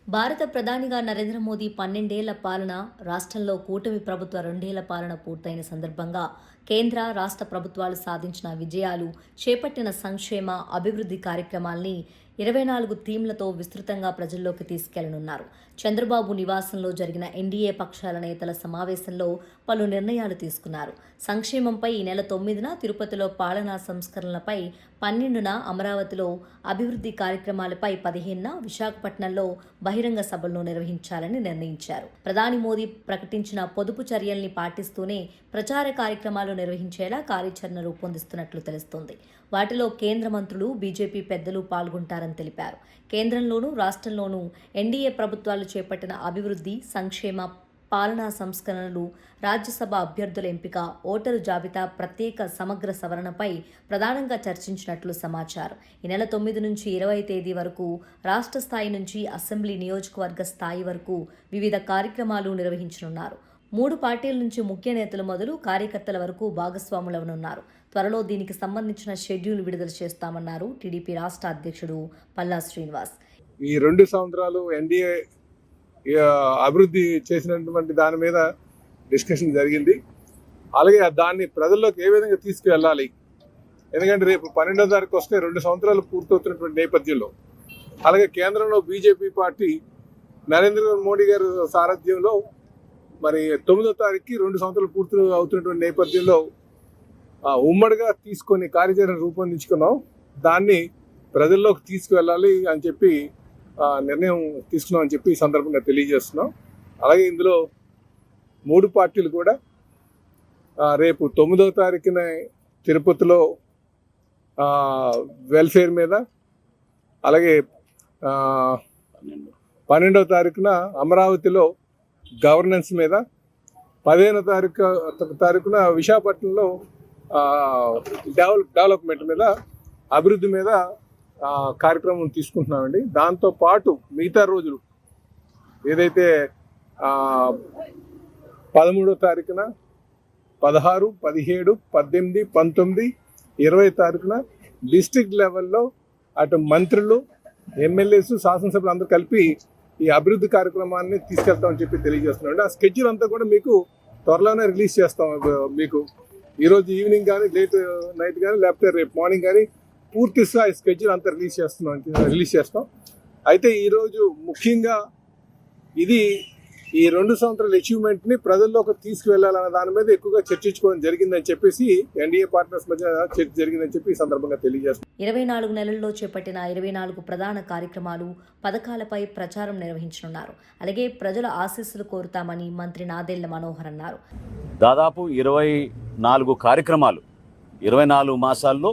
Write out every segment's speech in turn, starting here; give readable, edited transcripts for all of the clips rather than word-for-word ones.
భారత ప్రధానిగా నరేంద్ర మోదీ 12 ఏళ్ల పాలన, రాష్ట్రంలో కూటమి ప్రభుత్వ 2 ఏళ్ల పాలన పూర్తయిన సందర్భంగా కేంద్ర, రాష్ట్ర ప్రభుత్వాలు సాధించిన విజయాలు, చేపట్టిన సంక్షేమ, అభివృద్ధి కార్యక్రమాల్ని 24 థీమ్లతో విస్తృతంగా ప్రజల్లోకి తీసుకెళ్లనున్నారు. చంద్రబాబు నివాసంలో జరిగిన ఎన్డీఏ పక్షాల నేతల సమావేశంలో పలు నిర్ణయాలు తీసుకున్నారు. సంక్షేమంపై ఈ నెల 9న తిరుపతిలో పాలనా సంస్కరణలపై, 12న అమరావతిలో అభివృద్ధి కార్యక్రమాలపై, 15న విశాఖపట్నంలో బహిరంగ సభలను నిర్వహించాలని నిర్ణయించారు. ప్రధాని మోదీ ప్రకటించిన పొదుపు చర్యల్ని పాటిస్తూనే ప్రచార కార్యక్రమాలు నిర్వహించేలా కార్యాచరణ రూపొందిస్తున్నట్లు తెలుస్తోంది. వాటిలో కేంద్ర మంత్రులు, బీజేపీ పెద్దలు పాల్గొంటారని తెలిపారు. కేంద్రంలోనూ రాష్ట్రంలోనూ ఎన్డీఏ ప్రభుత్వాలు చేపట్టిన అభివృద్ధి, సంక్షేమ, పాలనా సంస్కరణలు, రాజ్యసభ అభ్యర్థుల ఎంపిక, ఓటరు జాబితా ప్రత్యేక సమగ్ర సవరణపై ప్రధానంగా చర్చించినట్లు సమాచారం. ఈ నెల 9 నుంచి 20 తేదీ వరకు రాష్ట్ర స్థాయి నుంచి అసెంబ్లీ, నియోజకవర్గ స్థాయి వరకు వివిధ కార్యక్రమాలు నిర్వహించనున్నారు. 3 పార్టీల నుంచి ముఖ్య నేతలు మొదలు కార్యకర్తల వరకు భాగస్వాములవనున్నారు. త్వరలో దీనికి సంబంధించిన షెడ్యూల్ విడుదల చేస్తామన్నారు టీడీపీ రాష్ట్ర అధ్యక్షుడు పల్లా శ్రీనివాస్. ఈ 2 సంవత్సరాలు ఎన్డీఏ అభివృద్ధి చేసినటువంటి దాని మీద డిస్కషన్ జరిగింది. అలాగే దాన్ని ప్రజల్లోకి ఏ విధంగా తీసుకువెళ్ళాలి, ఎందుకంటే రేపు 12వ తారీఖు వస్తే 2 సంవత్సరాలు పూర్తవుతున్నటువంటి నేపథ్యంలో, అలాగే కేంద్రంలో బీజేపీ పార్టీ నరేంద్ర మోడీ గారి సారథ్యంలో మరి 9వ తారీఖుకి 2 సంవత్సరాలు పూర్తి అవుతున్నటువంటి నేపథ్యంలో ఉమ్మడిగా తీసుకొని కార్యాచరణ రూపొందించుకున్నాం. దాన్ని ప్రజల్లోకి తీసుకువెళ్ళాలి అని చెప్పి నిర్ణయం తీసుకున్నాం అని చెప్పి ఈ సందర్భంగా తెలియజేస్తున్నాం. అలాగే ఇందులో 3 పార్టీలు కూడా రేపు 9వ తారీఖున తిరుపతిలో వెల్ఫేర్ మీద, అలాగే 12వ తారీఖున అమరావతిలో గవర్నెన్స్ మీద, 15వ తారీఖున విశాఖపట్నంలో డెవలప్మెంట్ మీద, అభివృద్ధి మీద కార్యక్రమం తీసుకుంటున్నామండి. దాంతో పాటు మిగతా రోజులు ఏదైతే 13వ తారీఖున, 16, 17, 18, 19, 20 తారీఖున డిస్ట్రిక్ట్ లెవెల్లో అటు మంత్రులు, ఎమ్మెల్యేస్, శాసనసభ్యులు అందరూ కలిపి ఈ అభివృద్ధి కార్యక్రమాన్ని తీసుకెళ్తామని చెప్పి తెలియజేస్తున్నాం. ఆ స్కెడ్యూల్ అంతా కూడా మీకు త్వరలోనే రిలీజ్ చేస్తాం. మీకు ఈరోజు ఈవినింగ్ కానీ, లేట్ నైట్ కానీ, లేకపోతే రేపు మార్నింగ్ కానీ పూర్తి స్థాయి స్కెడ్యూల్ అంతా రిలీజ్ చేస్తాం. అయితే ఈరోజు ముఖ్యంగా ఇది ఈ 2 సంవత్సరాల అచీవ్మెంట్ని ప్రజల్లోకి తీసుకువెళ్లాలన్న దాని మీద ఎక్కువగా చర్చించుకోవడం జరిగిందని చెప్పేసి ఎన్డీఏ పార్ట్నర్స్ మధ్య చర్చ జరిగిందని చెప్పి ఈ సందర్భంగా తెలియజేస్తాం. 24 నెలల్లో చేపట్టిన 24 ప్రధాన కార్యక్రమాలు, పథకాలపై ప్రచారం నిర్వహించనున్నారు. అలాగే ప్రజల ఆశీస్సులు కోరుతామని మంత్రి నాదెళ్ల మనోహర్ అన్నారు. దాదాపు 24 కార్యక్రమాలు 24 మాసాల్లో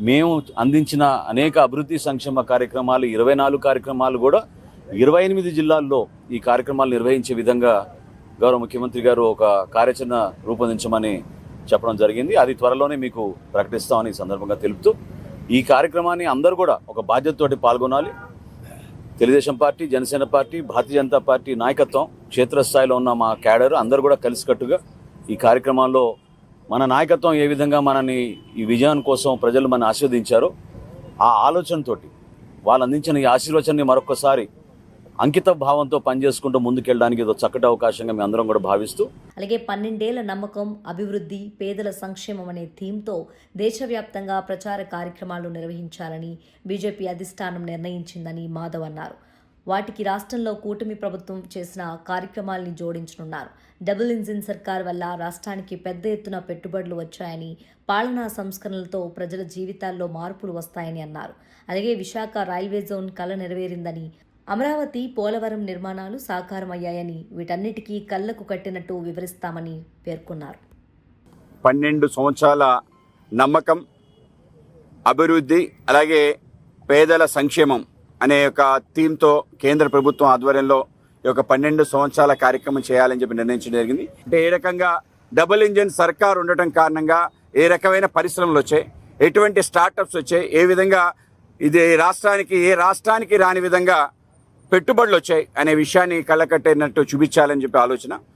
మేము అందించిన అనేక అభివృద్ధి సంక్షేమ కార్యక్రమాలు, 24 కార్యక్రమాలు కూడా 28 జిల్లాల్లో ఈ కార్యక్రమాలు నిర్వహించే విధంగా గౌరవ ముఖ్యమంత్రి గారు ఒక కార్యాచరణ రూపొందించమని చెప్పడం జరిగింది. అది త్వరలోనే మీకు ప్రకటిస్తామని ఈ సందర్భంగా తెలుపుతూ, ఈ కార్యక్రమాన్ని అందరూ కూడా ఒక బాధ్యతతోటి పాల్గొనాలి. Telugu Desam party, Janasena party, Bharatiya Janata party నాయకత్వం, క్షేత్రస్థాయిలో ఉన్న మా క్యాడర్ అందరూ కూడా కలిసికట్టుగా ఈ కార్యక్రమాల్లో మన నాయకత్వం ఏ విధంగా మనని ఈ విజయం కోసం ప్రజలు మన ఆశీర్వదించారో ఆ ఆలోచనతోటి వాళ్ళు అందించిన ఈ ఆశీర్వచనాన్ని మరొకసారి అంకిత భావంతో పనిచేసుకుంటూ ముందుకెళ్ళడానికి ఇది చక్కటి అవకాశంగా మేము అందరం కూడా భావిస్తూ, అలాగే 12 ఏళ్ల నమ్మకం, అభివృద్ధి, పేదల సంక్షేమం అనే థీమ్తో దేశవ్యాప్తంగా ప్రచార కార్యక్రమాలు నిర్వహించాలని బీజేపీ అధిష్టానం నిర్ణయించిందని మాధవ్ అన్నారు. వాటికి రాష్ట్రంలో కూటమి ప్రభుత్వం చేసిన కార్యక్రమాల్ని జోడించనున్నారు. డబుల్ ఇంజిన్ సర్కార్ వల్ల రాష్ట్రానికి పెద్ద ఎత్తున పెట్టుబడులు వచ్చాయని, పాలనా సంస్కరణలతో ప్రజల జీవితాల్లో మార్పులు వస్తాయని అన్నారు. అలాగే విశాఖ రైల్వే జోన్ కల నెరవేరిందని, అమరావతి, పోలవరం నిర్మాణాలు సాకారమయ్యాయని, వీటన్నిటికీ కళ్లకు కట్టినట్టు వివరిస్తామని పేర్కొన్నారు. 12 సంవత్సరాల నమ్మకం, అభివృద్ధి, అలాగే పేదల సంక్షేమం అనే ఒక థీమ్తో కేంద్ర ప్రభుత్వం ఆధ్వర్యంలో ఈ యొక్క 12 సంవత్సరాల కార్యక్రమం చేయాలని చెప్పి నిర్ణయించడం జరిగింది. అంటే ఏ రకంగా డబుల్ ఇంజిన్ సర్కార్ ఉండటం కారణంగా ఏ రకమైన పరిశ్రమలు వచ్చాయి, ఎటువంటి స్టార్టప్స్ వచ్చాయి, ఏ విధంగా ఇది ఏ రాష్ట్రానికి రాని విధంగా పెట్టుబడులు వచ్చాయి అనే విషయాన్ని కళ్ళకట్టినట్టు చూపించాలని చెప్పి ఆలోచన.